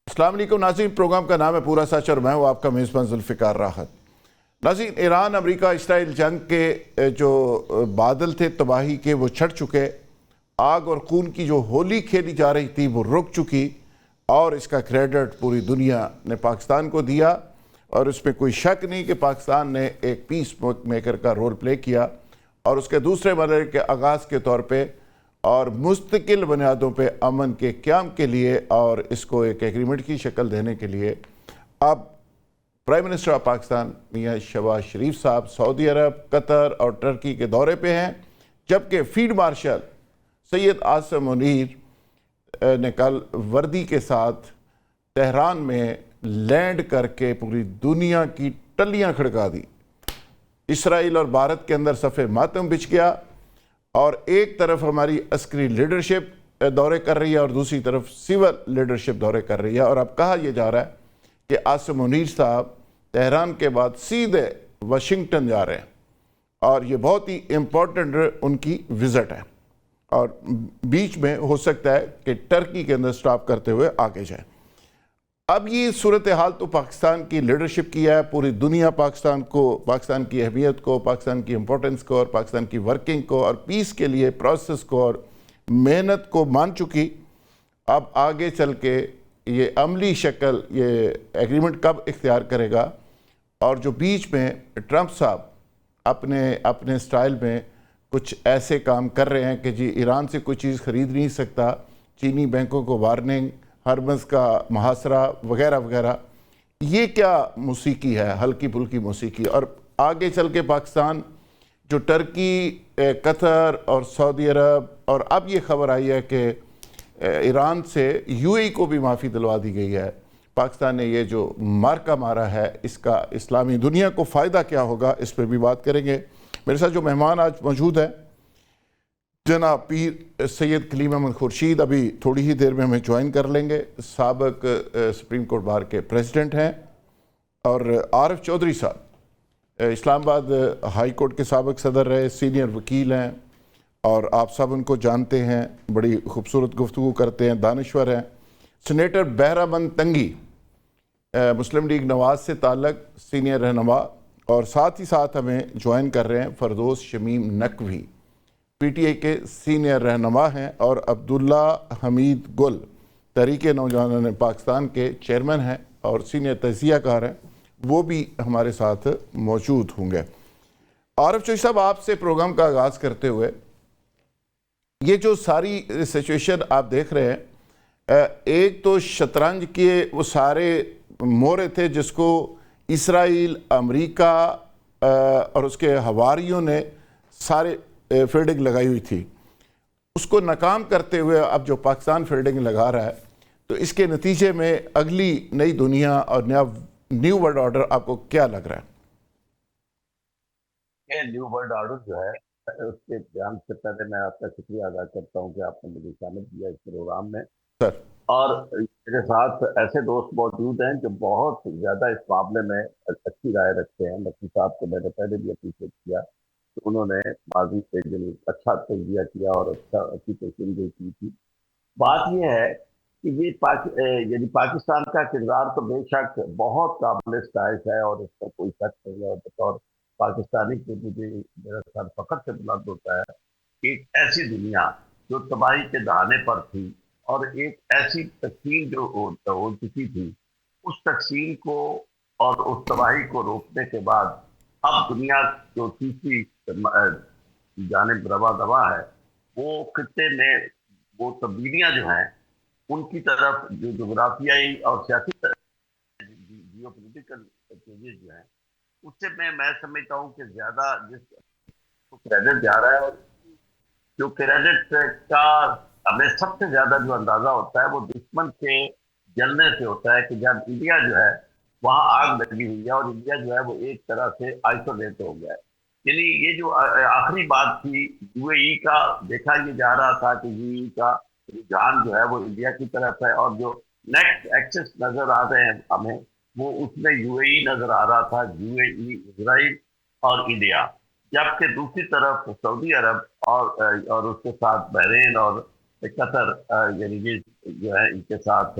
السلام علیکم ناظرین، پروگرام کا نام ہے پورا سچ اور میں ہوں آپ کا میزبان ذوالفقار راحت۔ ناظرین، ایران امریکہ اسرائیل جنگ کے جو بادل تھے تباہی کے وہ چھٹ چکے، آگ اور خون کی جو ہولی کھیلی جا رہی تھی وہ رک چکی، اور اس کا کریڈٹ پوری دنیا نے پاکستان کو دیا، اور اس میں کوئی شک نہیں کہ پاکستان نے ایک پیس میکر کا رول پلے کیا، اور اس کے دوسرے مرحلے کے آغاز کے طور پہ اور مستقل بنیادوں پہ امن کے قیام کے لیے اور اس کو ایک ایگریمنٹ کی شکل دینے کے لیے اب پرائم منسٹر آف پاکستان میاں شہباز شریف صاحب سعودی عرب، قطر اور ترکی کے دورے پہ ہیں، جبکہ فیلڈ مارشل سید عاصم منیر نے کل وردی کے ساتھ تہران میں لینڈ کر کے پوری دنیا کی ٹلیاں کھڑکا دی۔ اسرائیل اور بھارت کے اندر صف ماتم بچھ گیا، اور ایک طرف ہماری عسکری لیڈرشپ دورے کر رہی ہے اور دوسری طرف سول لیڈرشپ دورے کر رہی ہے، اور اب کہا یہ جا رہا ہے کہ عاصم منیر صاحب تہران کے بعد سیدھے واشنگٹن جا رہے ہیں، اور یہ بہت ہی امپورٹنٹ ان کی وزٹ ہے، اور بیچ میں ہو سکتا ہے کہ ٹرکی کے اندر سٹاپ کرتے ہوئے آگے جائیں۔ اب یہ صورتحال تو پاکستان کی لیڈرشپ کی ہے، پوری دنیا پاکستان کو، پاکستان کی اہمیت کو، پاکستان کی امپورٹنس کو اور پاکستان کی ورکنگ کو اور پیس کے لیے پروسیس کو اور محنت کو مان چکی۔ اب آگے چل کے یہ عملی شکل، یہ ایگریمنٹ کب اختیار کرے گا، اور جو بیچ میں ٹرمپ صاحب اپنے سٹائل میں کچھ ایسے کام کر رہے ہیں کہ جی ایران سے کوئی چیز خرید نہیں سکتا، چینی بینکوں کو وارننگ، ہرمز کا محاصرہ وغیرہ وغیرہ، یہ کیا موسیقی ہے، ہلکی پھلکی موسیقی۔ اور آگے چل کے پاکستان جو ٹرکی، قطر اور سعودی عرب، اور اب یہ خبر آئی ہے کہ ایران سے یو اے ای کو بھی معافی دلوا دی گئی ہے، پاکستان نے یہ جو مارکہ مارا ہے اس کا اسلامی دنیا کو فائدہ کیا ہوگا، اس پہ بھی بات کریں گے۔ میرے ساتھ جو مہمان آج موجود ہیں جناب پیر سید کلیم احمد خورشید ابھی تھوڑی ہی دیر میں ہمیں جوائن کر لیں گے، سابق سپریم کورٹ بار کے پریزیڈنٹ ہیں، اور عارف چودھری صاحب اسلام آباد ہائی کورٹ کے سابق صدر رہے، سینئر وکیل ہیں، اور آپ سب ان کو جانتے ہیں، بڑی خوبصورت گفتگو کرتے ہیں، دانشور ہیں۔ سینیٹر بہرامند تنگی مسلم لیگ نواز سے تعلق سینئر رہنما، اور ساتھ ہی ساتھ ہمیں جوائن کر رہے ہیں Firdous Shamim Naqvi, P T I کے سینئر رہنما ہیں، اور عبداللہ حمید گل تحریک نوجوانان پاکستان کے چیئرمین ہیں اور سینئر تجزیہ کار ہیں، وہ بھی ہمارے ساتھ موجود ہوں گے۔ عارف چودھری صاحب، آپ سے پروگرام کا آغاز کرتے ہوئے، یہ جو ساری سچویشن آپ دیکھ رہے ہیں، ایک تو شطرنج کے وہ سارے مورے تھے جس کو اسرائیل، امریکہ اور اس کے حواریوں نے سارے فیلڈنگ لگائی ہوئی تھی، اس کو ناکام کرتے ہوئے اب جو پاکستان فیلڈنگ لگا رہا ہے، تو اس کے نتیجے میں اگلی نئی دنیا اور نیو ورلڈ آرڈر آپ کو کیا لگ رہا ہے؟ یہ نیو ورلڈ آرڈر جو ہے، اس کے بیان سے پہلے میں آپ کا شکریہ ادا کرتا ہوں کہ آپ نے مجھے شامل کیا اس پروگرام میں، سر اور میرے ساتھ ایسے دوست موجود ہیں جو بہت زیادہ اس معاملے میں اچھی رائے رکھتے ہیں۔ نقوی صاحب کو میں نے پہلے بھی اپریشیٹ کیا کہ انہوں نے ماضی سے اچھا تجزیہ کیا اور اچھی پیشنگوئی کی تھی۔ بات یہ ہے کہ یعنی پاکستان کا کردار تو بے شک بہت قابل ستائش ہے، اور اس پر کوئی شک نہیں ہے، اور بطور پاکستانی کو مجھے میرا سر فخر سے بلند ہوتا ہے کہ ایک ایسی دنیا جو تباہی کے دہانے پر تھی، اور ایک ایسی تقسیم جو ہو چکی تھی، اس تقسیم کو اور اس تباہی کو روکنے کے بعد اب دنیا جو تیسری جانب رواں دوا ہے، وہ خطے میں وہ تبدیلیاں جو ہیں ان کی طرف، جو جغرافیائی اور سیاسی جیو پولیٹیکل چینجز جو ہیں، اس سے میں سمجھتا ہوں کہ زیادہ جس کو کریڈٹ جا رہا ہے، اور جو کریڈٹ کا ہمیں سب سے زیادہ جو اندازہ ہوتا ہے وہ دشمن کے جلنے سے ہوتا ہے، کہ جب انڈیا جو ہے وہاں آگ لگی ہوئی ہے، اور انڈیا جو ہے وہ ایک طرح سے آئسولیٹ ہو گیا ہے۔ یعنی یہ جو آخری بات تھی یو اے ای کا، دیکھا یہ جا رہا تھا کہ یو اے ای کا رجحان جو ہے وہ انڈیا کی طرف ہے، اور جو نیکسٹ ایکسس نظر آ رہے ہیں ہمیں، وہ اس میں یو اے ای نظر آ رہا تھا، یو اے ای، اسرائیل اور انڈیا، جبکہ دوسری طرف سعودی عرب اور اس کے ساتھ بحرین اور قطر، یعنی یہ جو ہے ان کے ساتھ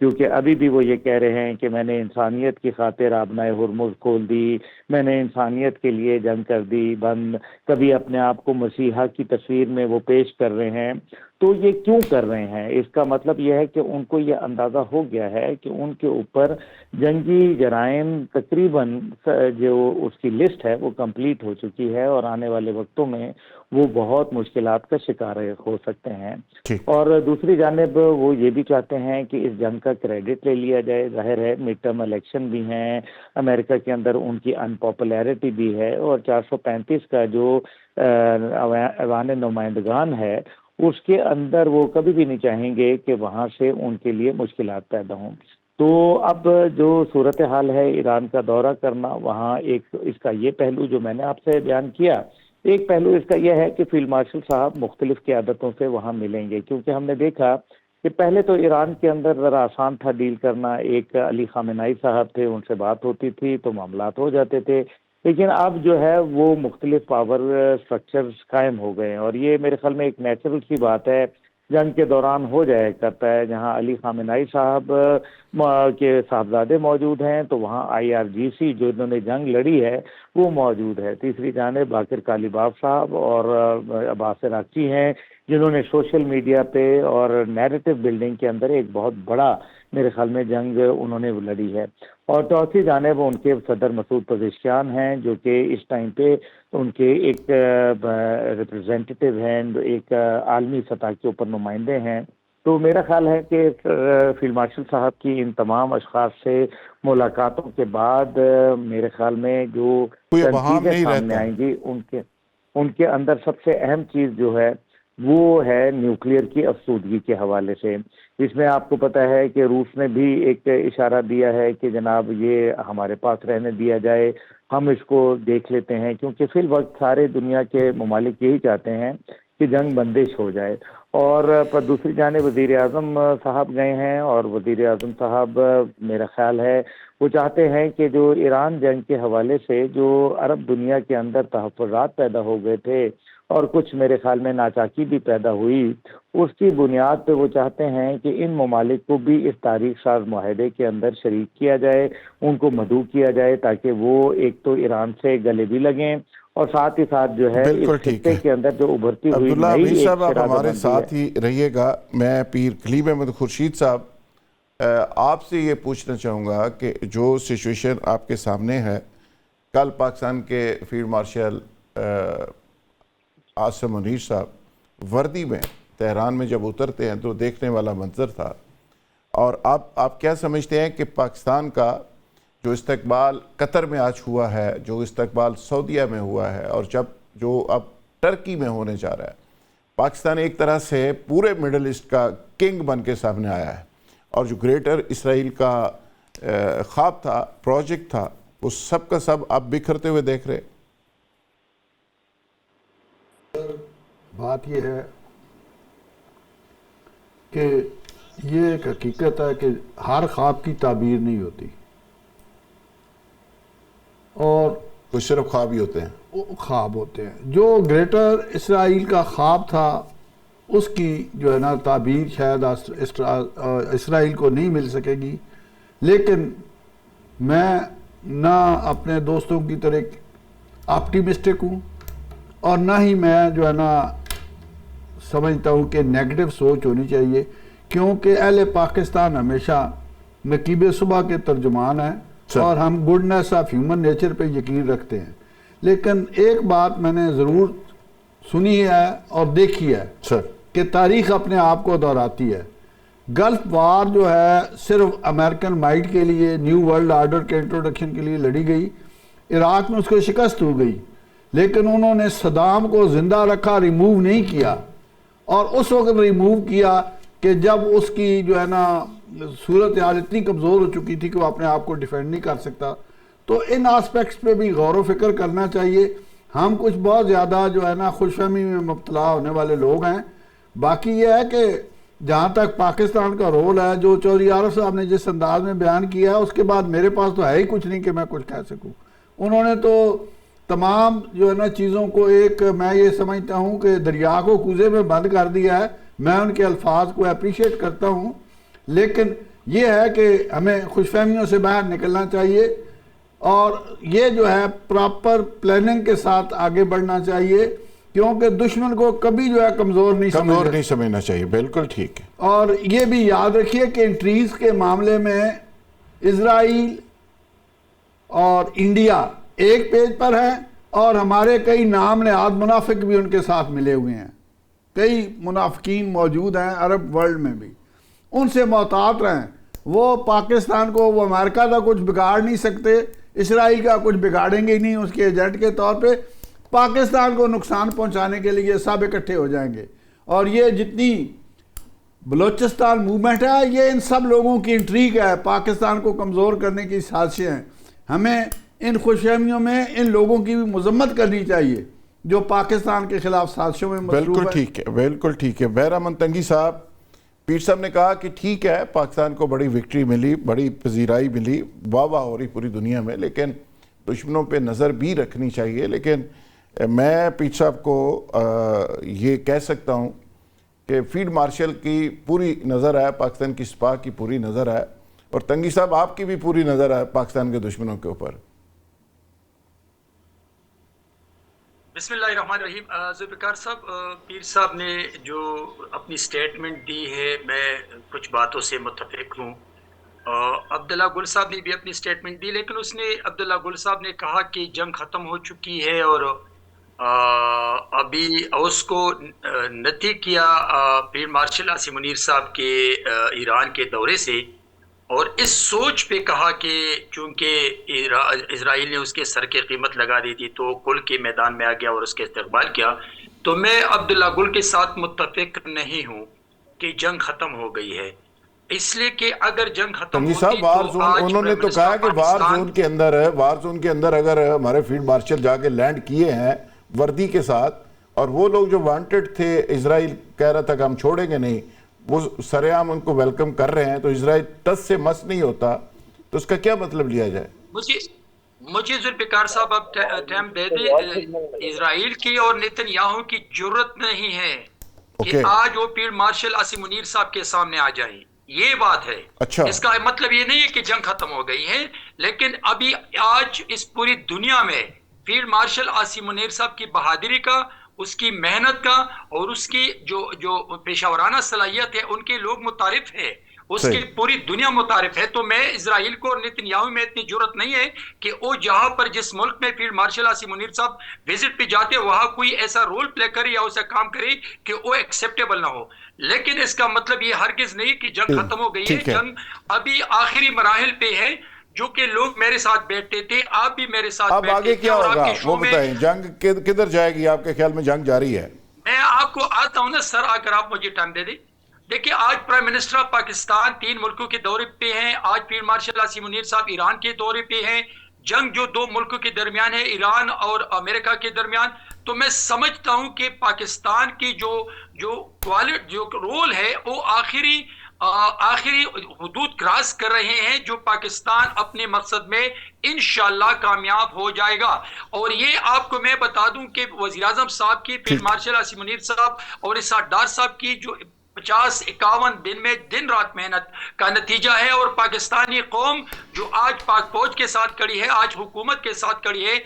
کیونکہ ابھی بھی وہ یہ کہہ رہے ہیں کہ میں نے انسانیت کی خاطر آبنائے ہرمز کھول دی، میں نے انسانیت کے لیے جنگ کر دی بند، کبھی اپنے آپ کو مسیحا کی تصویر میں وہ پیش کر رہے ہیں۔ تو یہ کیوں کر رہے ہیں؟ اس کا مطلب یہ ہے کہ ان کو یہ اندازہ ہو گیا ہے کہ ان کے اوپر جنگی جرائم تقریباً جو اس کی لسٹ ہے وہ کمپلیٹ ہو چکی ہے، اور آنے والے وقتوں میں وہ بہت مشکلات کا شکار ہو سکتے ہیں۔ اور دوسری جانب وہ یہ بھی چاہتے ہیں کہ اس جنگ کا کریڈٹ لے لیا جائے۔ ظاہر ہے مڈ ٹرم الیکشن بھی ہیں امریکہ کے اندر، ان کی ان پاپولیرٹی بھی ہے، اور 435 کا جو ایوان نمائندگان ہے اس کے اندر وہ کبھی بھی نہیں چاہیں گے کہ وہاں سے ان کے لیے مشکلات پیدا ہوں۔ تو اب جو صورتحال ہے ایران کا دورہ کرنا، وہاں ایک اس کا یہ پہلو جو میں نے آپ سے بیان کیا، ایک پہلو اس کا یہ ہے کہ فیلڈ مارشل صاحب مختلف قیادتوں سے وہاں ملیں گے، کیونکہ ہم نے دیکھا کہ پہلے تو ایران کے اندر ذرا آسان تھا ڈیل کرنا، ایک علی خامنائی صاحب تھے، ان سے بات ہوتی تھی تو معاملات ہو جاتے تھے، لیکن اب جو ہے وہ مختلف پاور سٹرکچرز قائم ہو گئے ہیں، اور یہ میرے خیال میں ایک نیچرل سی بات ہے، جنگ کے دوران ہو جایا کرتا ہے۔ جہاں علی خامنائی صاحب کے صاحبزادے موجود ہیں تو وہاں IRGC جو انہوں نے جنگ لڑی ہے وہ موجود ہے۔ تیسری جانب باقر کالیباف صاحب اور عباس عراقچی ہیں جنہوں نے سوشل میڈیا پہ اور نیریٹو بلڈنگ کے اندر ایک بہت بڑا میرے خیال میں جنگ انہوں نے لڑی ہے۔ اور چوتھی جانب ان کے صدر مسعود پزشکیان ہیں جو کہ اس ٹائم پہ ان کے ایک ریپرزینٹیٹیو ہیں، ایک عالمی سطح کے اوپر نمائندے ہیں۔ تو میرا خیال ہے کہ فیلڈ مارشل صاحب کی ان تمام اشخاص سے ملاقاتوں کے بعد میرے خیال میں جو تنقیدیں سامنے آئیں گی ان کے اندر سب سے اہم چیز جو ہے وہ ہے نیوکلیئر کی افسودگی کے حوالے سے۔ اس میں آپ کو پتہ ہے کہ روس نے بھی ایک اشارہ دیا ہے کہ جناب یہ ہمارے پاس رہنے دیا جائے، ہم اس کو دیکھ لیتے ہیں، کیونکہ فی الوقت سارے دنیا کے ممالک یہی چاہتے ہیں کہ جنگ بندش ہو جائے۔ اور پر دوسری جانب وزیر اعظم صاحب گئے ہیں، اور وزیر اعظم صاحب میرا خیال ہے وہ چاہتے ہیں کہ جو ایران جنگ کے حوالے سے جو عرب دنیا کے اندر تحفظات پیدا ہو گئے تھے اور کچھ میرے خیال میں ناچاکی بھی پیدا ہوئی، اس کی بنیاد پہ وہ چاہتے ہیں کہ ان ممالک کو بھی اس تاریخ ساز معاہدے کے اندر شریک کیا جائے، ان کو مدعو کیا جائے تاکہ وہ ایک تو ایران سے گلے بھی لگیں، اور ساتھ ہی ساتھ جو ہے اس خطے کے اندر جو ابھرتی ہوئی عبداللہ امیر صاحب آپ ہمارے ساتھ ہی رہیے گا۔ میں پیر کلیم احمد خورشید صاحب آپ سے یہ پوچھنا چاہوں گا کہ جو سچویشن آپ کے سامنے ہے، کل پاکستان کے فیلڈ مارشل عاصم منیر صاحب وردی میں تہران میں جب اترتے ہیں تو دیکھنے والا منظر تھا، اور آپ کیا سمجھتے ہیں کہ پاکستان کا جو استقبال قطر میں آج ہوا ہے، جو استقبال سعودیہ میں ہوا ہے، اور جو اب ٹرکی میں ہونے جا رہا ہے، پاکستان ایک طرح سے پورے مڈل ایسٹ کا کنگ بن کے سامنے آیا ہے، اور جو گریٹر اسرائیل کا خواب تھا، پروجیکٹ تھا، وہ سب کا سب اب بکھرتے ہوئے دیکھ رہے۔ بات یہ ہے کہ یہ ایک حقیقت ہے کہ ہر خواب کی تعبیر نہیں ہوتی، اور کچھ صرف خواب ہی ہوتے ہیں، خواب ہوتے ہیں۔ جو گریٹر اسرائیل کا خواب تھا اس کی جو ہے نا تعبیر شاید اسرائیل کو نہیں مل سکے گی، لیکن میں نہ اپنے دوستوں کی طرح آپٹیمسٹک ہوں اور نہ ہی میں جو ہے نا سمجھتا ہوں کہ نیگیٹو سوچ ہونی چاہیے، کیونکہ اہل پاکستان ہمیشہ نقیب صبح کے ترجمان ہیں اور ہم گڈنس آف ہیومن نیچر پہ یقین رکھتے ہیں۔ لیکن ایک بات میں نے ضرور سنی ہے اور دیکھی ہے کہ تاریخ اپنے آپ کو دہراتی ہے۔ گلف وار جو ہے صرف امریکن مائٹ کے لیے، نیو ورلڈ آرڈر کے انٹروڈکشن کے لیے لڑی گئی، عراق میں اس کو شکست ہو گئی، لیکن انہوں نے صدام کو زندہ رکھا، ریموو نہیں کیا، اور اس وقت ریموو کیا کہ جب اس کی جو ہے نا صورتحال اتنی کمزور ہو چکی تھی کہ وہ اپنے آپ کو ڈیفینڈ نہیں کر سکتا۔ تو ان آسپیکٹس پہ بھی غور و فکر کرنا چاہیے۔ ہم کچھ بہت زیادہ جو ہے نا خوش فہمی میں مبتلا ہونے والے لوگ ہیں۔ باقی یہ ہے کہ جہاں تک پاکستان کا رول ہے، جو چودھری عارف صاحب نے جس انداز میں بیان کیا ہے، اس کے بعد میرے پاس تو ہے ہی کچھ نہیں کہ میں کچھ کہہ سکوں۔ انہوں نے تو تمام جو ہے نا چیزوں کو ایک، میں یہ سمجھتا ہوں کہ دریا کو کوزے میں بند کر دیا ہے۔ میں ان کے الفاظ کو اپریشیٹ کرتا ہوں، لیکن یہ ہے کہ ہمیں خوش فہمیوں سے باہر نکلنا چاہیے اور یہ جو ہے پراپر پلاننگ کے ساتھ آگے بڑھنا چاہیے، کیونکہ دشمن کو کبھی جو ہے کمزور نہیں سمجھنا چاہیے. بالکل ٹھیک ہے. اور یہ بھی یاد رکھیے کہ انٹریز کے معاملے میں اسرائیل اور انڈیا ایک پیج پر ہیں، اور ہمارے کئی نام نہاد منافق بھی ان کے ساتھ ملے ہوئے ہیں. کئی منافقین موجود ہیں عرب ورلڈ میں بھی، ان سے محتاط رہیں. وہ پاکستان کو، وہ امریکہ کا کچھ بگاڑ نہیں سکتے، اسرائیل کا کچھ بگاڑیں گے ہی نہیں. اس کے ایجنٹ کے طور پہ پاکستان کو نقصان پہنچانے کے لیے سب اکٹھے ہو جائیں گے. اور یہ جتنی بلوچستان موومنٹ ہے، یہ ان سب لوگوں کی انٹریگ ہے، پاکستان کو کمزور کرنے کی سازشیں ہیں. ہمیں ان خوش فہمیوں میں ان لوگوں کی بھی مذمت کرنی چاہیے جو پاکستان کے خلاف سازشوں میں مصروف بالکل ٹھیک ہے. بالکل ٹھیک ہے. بہرامند تنگی صاحب، پیر صاحب نے کہا کہ ٹھیک ہے پاکستان کو بڑی وکٹری ملی، بڑی پذیرائی ملی، واہ واہ ہو رہی پوری دنیا میں، لیکن دشمنوں پہ نظر بھی رکھنی چاہیے. لیکن میں پیر صاحب کو یہ کہہ سکتا ہوں کہ فیلڈ مارشل کی پوری نظر ہے، پاکستان کی سپاہ کی پوری نظر ہے، اور تنگی صاحب آپ کی بھی پوری نظر ہے پاکستان کے دشمنوں کے اوپر. بسم اللہ الرحمن الرحیم. ذوالفقار صاحب، پیر صاحب نے جو اپنی سٹیٹمنٹ دی ہے، میں کچھ باتوں سے متفق ہوں. عبداللہ گل صاحب نے بھی اپنی سٹیٹمنٹ دی، لیکن عبداللہ گل صاحب نے کہا کہ جنگ ختم ہو چکی ہے اور ابھی اس کو نتی کیا فیلڈ مارشل عاصم منیر صاحب کے ایران کے دورے سے، اور اس سوچ پہ کہا کہ چونکہ اسرائیل نے اس کے سر کی قیمت لگا دی تھی تو کل کے میدان میں آ گیا اور اس کے استقبال کیا. تو میں عبداللہ گل کے ساتھ متفق نہیں ہوں کہ جنگ ختم ہو گئی ہے، اس لیے کہ اگر جنگ ختم ہوتی صاحب تو آج انہوں نے تو کہا کہ وار زون کے اندر اگر ہمارے فیلڈ مارشل جا کے لینڈ کیے ہیں وردی کے ساتھ، اور وہ لوگ جو وانٹڈ تھے، اسرائیل کہہ رہا تھا کہ ہم چھوڑیں گے نہیں، وہ سرعام ان کو ویلکم کر رہے ہیں، تو اسرائیل ٹس سے مس نہیں ہوتا، تو اس کا کیا مطلب لیا جائے؟ مجھے ذوالفقار صاحب اب ٹائم دے دیں. اسرائیل کی اور نیتن یاہو کی جرت نہیں ہے کہ آج وہ فیلڈ مارشل عاصم منیر صاحب کے سامنے آ جائیں. یہ بات ہے. اس کا مطلب یہ نہیں ہے کہ جنگ ختم ہو گئی ہے، لیکن ابھی آج اس پوری دنیا میں فیلڈ مارشل عاصم منیر صاحب کی بہادری کا، اس کی محنت کا اور اس کی جو پیشہ ورانہ صلاحیت ہے، ان کے لوگ متعارف ہے، اس کی پوری دنیا متعارف ہے. تو میں اسرائیل کو اور نیتن یاہو میں اتنی جرت نہیں ہے کہ وہ جہاں پر جس ملک میں فیلڈ مارشل عاصم منیر صاحب وزٹ پہ جاتے وہاں کوئی ایسا رول پلے کرے یا ایسا کام کرے کہ وہ ایکسیپٹیبل نہ ہو. لیکن اس کا مطلب یہ ہرگز نہیں کہ جنگ ختم ہو گئی ہے. جنگ ابھی آخری مراحل پہ ہے، جو کہ لوگ میرے ساتھ بیٹھتے تھے، آپ بھی میرے ساتھ اب آگے کیا ہوگا وہ بتائیں؟ جنگ کدھر جائے گی آپ کے خیال میں؟ جنگ جاری ہے. میں آپ کو آتا ہوں نا سر، اگر آپ مجھے ٹائم دے دیں. دیکھیں، آج پرائم منسٹر آف پاکستان 3 ملکوں کے دورے پہ ہیں. آج فیلڈ مارشل عاصم منیر صاحب ایران کے دورے پہ ہیں. جنگ جو 2 ملکوں کے درمیان ہے، ایران اور امریکہ کے درمیان، تو میں سمجھتا ہوں کہ پاکستان کی جو رول ہے وہ آخری حدود کراس کر رہے ہیں، جو پاکستان اپنے مقصد میں انشاءاللہ کامیاب ہو جائے گا. اور یہ آپ کو میں بتا دوں کہ وزیر اعظم صاحب کی، فیلڈ مارشل عاصم منیر صاحب اور اسحاق ڈار صاحب کی جو 50-51 دن میں دن رات محنت کا نتیجہ ہے. اور پاکستانی قوم جو آج پاک فوج کے ساتھ کڑی ہے، آج حکومت کے ساتھ کڑی ہے،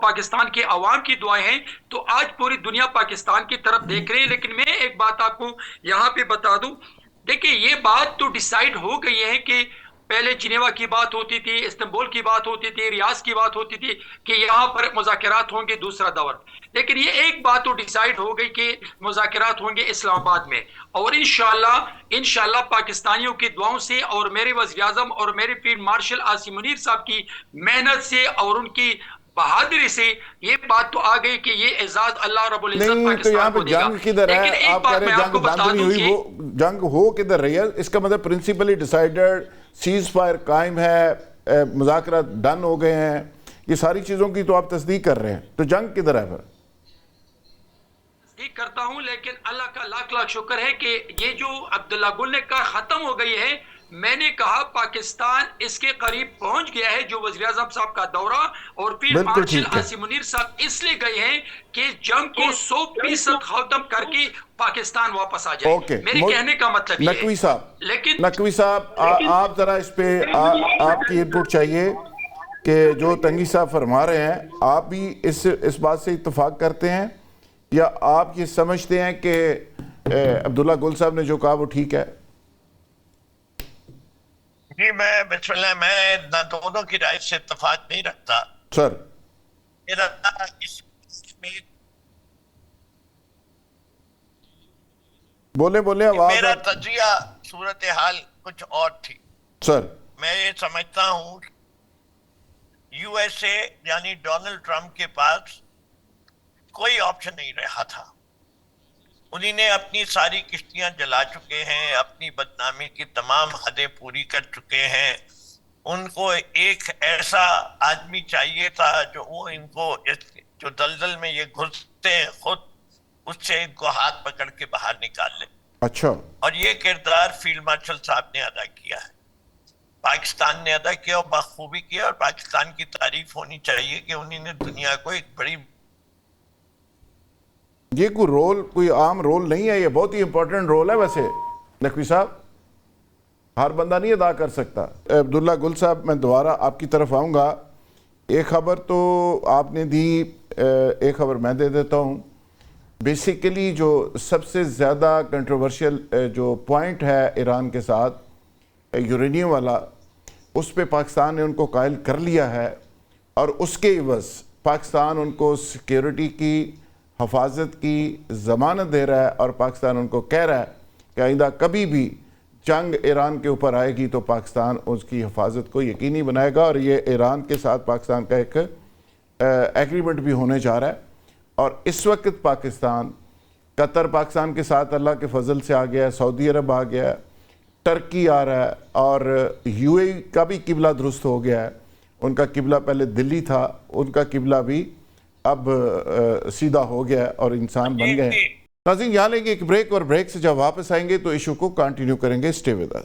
پاکستان کے عوام کی دعائیں ہیں، تو آج پوری دنیا پاکستان کی طرف دیکھ رہے ہیں. لیکن میں ایک بات آپ کو یہاں پہ بتا دوں، دیکھیں یہ بات تو ڈیسائیڈ ہو گئی ہے کہ پہلے جنیوا کی بات ہوتی تھی، استنبول کی بات ہوتی تھی، ریاض کی بات ہوتی تھی کہ یہاں پر مذاکرات ہوں گے دوسرا دور. لیکن یہ ایک بات تو ڈیسائیڈ ہو گئی کہ مذاکرات ہوں گے اسلام آباد میں. اور انشاءاللہ پاکستانیوں کی دعاؤں سے اور میرے وزیر اعظم اور میرے فیلڈ مارشل عاصم منیر صاحب کی محنت سے اور ان کی بہادری سے یہ بات تو آ گئی کہ یہ اعزاز اللہ رب العزت پاکستان کو دے گا. جنگ کدھر ہے؟ آپ کہہ رہے ہیں جنگ بند نہیں ہوئی، وہ جنگ ہو کدھر رہی ہے؟ اس کا مطلب پرنسپلی ڈیسائیڈڈ سیز فائر قائم ہے، مذاکرات ڈن ہو گئے ہیں، یہ ساری چیزوں کی تو آپ تصدیق کر رہے ہیں، تو جنگ کدھر ہے پھر؟ تصدیق کرتا ہوں، لیکن اللہ کا لاکھ لاکھ شکر ہے کہ یہ جو عبداللہ گل نے کہا ختم ہو گئی ہے، میں نے کہا پاکستان اس کے قریب پہنچ گیا ہے جو وزیر اعظم صاحب کا دورہ اور فیلڈ بالکل مارشل ٹھیک ہے۔ عاصم منیر صاحب اس لیے گئے ہیں کہ جنگ کو 100% ختم کر کے پاکستان واپس آ جائے. اوکے، میرے کہنے کا مطلب یہ نقوی ہے. صاحب، لیکن نقوی صاحب آپ ذرا اس پہ آپ کی انپٹ چاہیے کہ جو تنگی صاحب فرما رہے ہیں آپ بھی اس بات سے اتفاق کرتے ہیں یا آپ یہ سمجھتے ہیں کہ عبداللہ گل صاحب نے جو کہا وہ ٹھیک ہے؟ جی میں بسم اللہ، میں نہ دونوں کی رائے سے اتفاق نہیں رکھتا. سر میرا اس میں بولے آواز میرا تجزیہ صورتحال کچھ اور تھی. سر میں یہ سمجھتا ہوں یو ایس اے یعنی ڈونلڈ ٹرمپ کے پاس کوئی آپشن نہیں رہا تھا. انہیں نے اپنی ساری کشتیاں جلا چکے ہیں، اپنی بدنامی کی تمام حدیں پوری کر چکے ہیں. ان کو ایک ایسا آدمی چاہیے تھا جو وہ ان کو جو دلدل میں یہ گھستے ہیں خود اس سے ان کو ہاتھ پکڑ کے باہر نکال لے. اچھا، اور یہ کردار فیلڈ مارشل صاحب نے ادا کیا ہے، پاکستان نے ادا کیا اور بخوبی کیا. اور پاکستان کی تعریف ہونی چاہیے کہ انہوں نے دنیا کو ایک بڑی یہ کوئی عام رول نہیں ہے، یہ بہت ہی امپورٹنٹ رول ہے. ویسے نقوی صاحب ہر بندہ نہیں ادا کر سکتا. عبداللہ گل صاحب میں دوبارہ آپ کی طرف آؤں گا. ایک خبر تو آپ نے دی، ایک خبر میں دے دیتا ہوں. بیسیکلی جو سب سے زیادہ کنٹروورشل جو پوائنٹ ہے ایران کے ساتھ یورینیم والا، اس پہ پاکستان نے ان کو قائل کر لیا ہے اور اس کے عوض پاکستان ان کو سیکیورٹی کی حفاظت کی ضمانت دے رہا ہے اور پاکستان ان کو کہہ رہا ہے کہ آئندہ کبھی بھی جنگ ایران کے اوپر آئے گی تو پاکستان اس کی حفاظت کو یقینی بنائے گا. اور یہ ایران کے ساتھ پاکستان کا ایک ایگریمنٹ بھی ہونے جا رہا ہے. اور اس وقت پاکستان، قطر پاکستان کے ساتھ اللہ کے فضل سے آ گیا ہے، سعودی عرب آ گیا ہے، ٹرکی آ رہا ہے اور یو اے کا بھی قبلہ درست ہو گیا ہے. ان کا قبلہ پہلے دلی تھا، ان کا قبلہ بھی اب سیدھا ہو گیا اور انسان بن گئے. ناظرین یہاں لیں گے ایک بریک اور بریک سے جب واپس آئیں گے تو ایشو کو کنٹینیو کریں گے. Stay with us.